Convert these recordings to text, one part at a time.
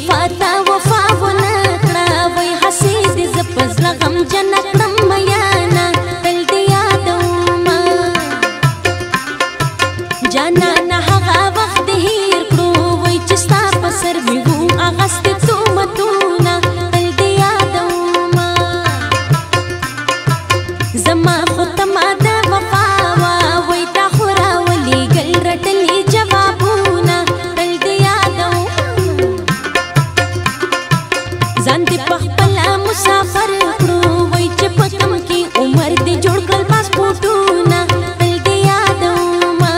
وفا تا وفا ونکړه وای حسید زپز لغم جنکړم میانا تل دې یادوما جانا نه هغه وخت هیر کړو وای چې ستا په سر مې وو اغستې تهمتونه تل دې یادوما زما خو تما د وفا وا وای تا خو راولېږل رټلې جوابونه تل دې یادوما ځان دې په خپله مسافر کړو وای چې په کم کې عمر دې جوړ کړل پاسپورټونه تل دې یادوما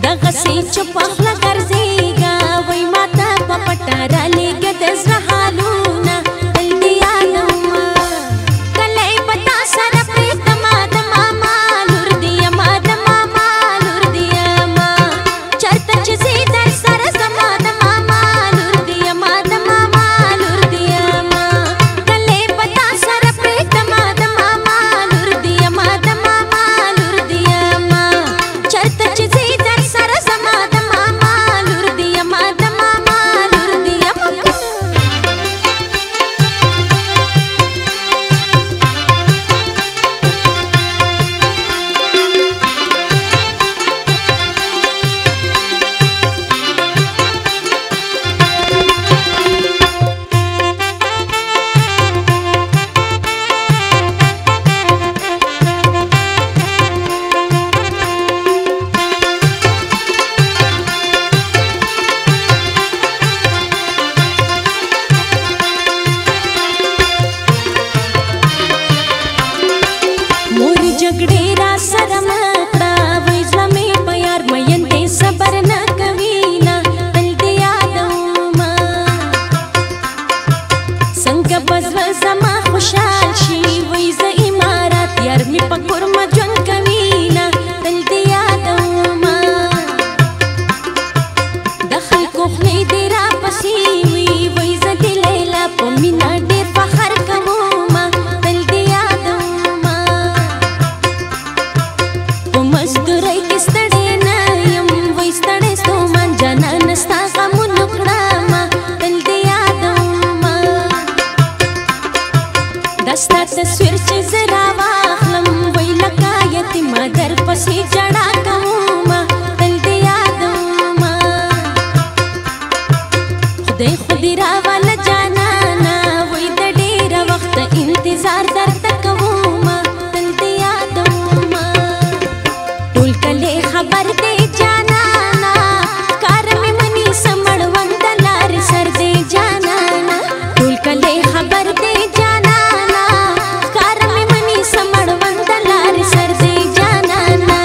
دغسې چې په خوله ګرځېږه وای ماته په پټه رالېږه د زړه حالونه تل دې یادوما کلی به تا سره پرېږدمه د ماما لور دې یمه د ماما لور دې یمه چېرته چې ځې در سره زما د ماما لور دې یمه د ماما لور دې یمه کلی به تا سره پرېږدمه د ماما لور دې یمه د ماما لور دې یمه چېرته چې ځې در سره زما د ماما لور دې یمه د ماما لور دې یمه مور جګړې را سره مه کړه وای زړه مې په یار مین دی صبر نه کوي نه تل دې یادوما څنګه به زړه زما خوشحال شي وای زه امارات یار مې په کورمه ژوند کوي نه تل دې یادوما د خلکو خولې دې راپسې وي وای زه د لیلا په مینه ډېر فخر کومه تل دې یادوما په مزدورۍ کې ستړی نه یم وای ستړی ستومان جانانه ستا غمونو کړمه تل دې یادوما دا ستا تصویر چې زه راواخلم وای لکه یتیمه در پسې ژړا کومه تل دې یادوما خدای خو دې راواله جانانه وای د ډېره وخته انتظار درته کومه تل دې یادوما ټول کلی خبر دی جانانا کار مې مني سمړوند د لارې سر دی جانانا ټول کلی خبر دی جانانا کار مې مني سمړوند د لارې سر دی جانانا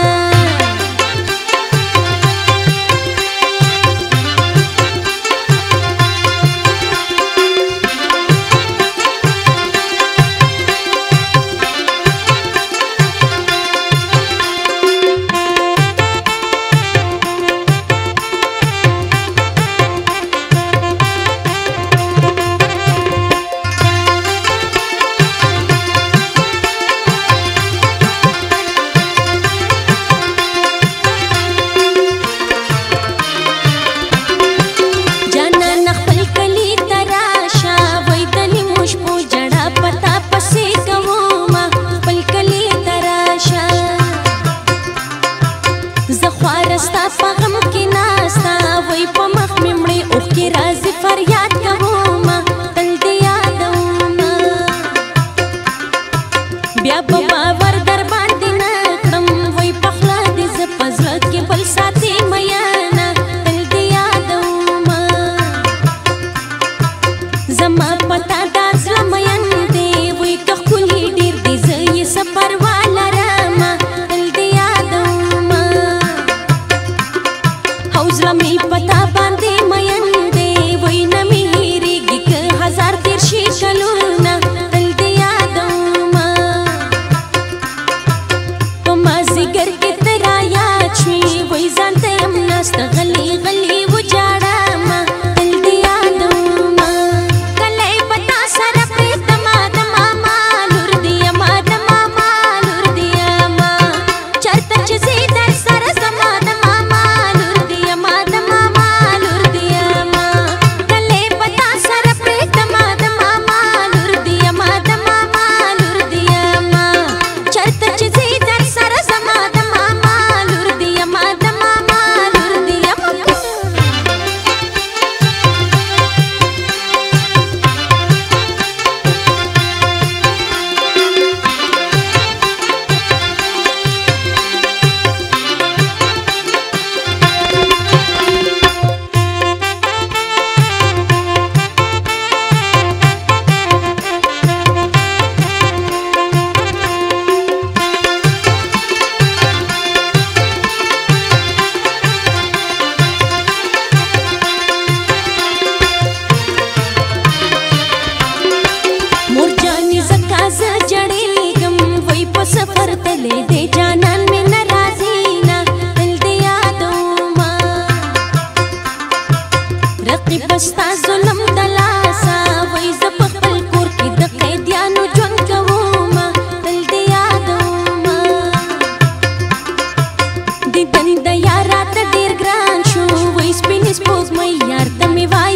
رقیب بستا ظلم دلاسا وای ز په خپل کور کې د قیدیانو ژوند کوما تل دې یادوما دیدن د یارا ته ډیر ګران شو وای سپین سپوږمۍ یار ته مې وای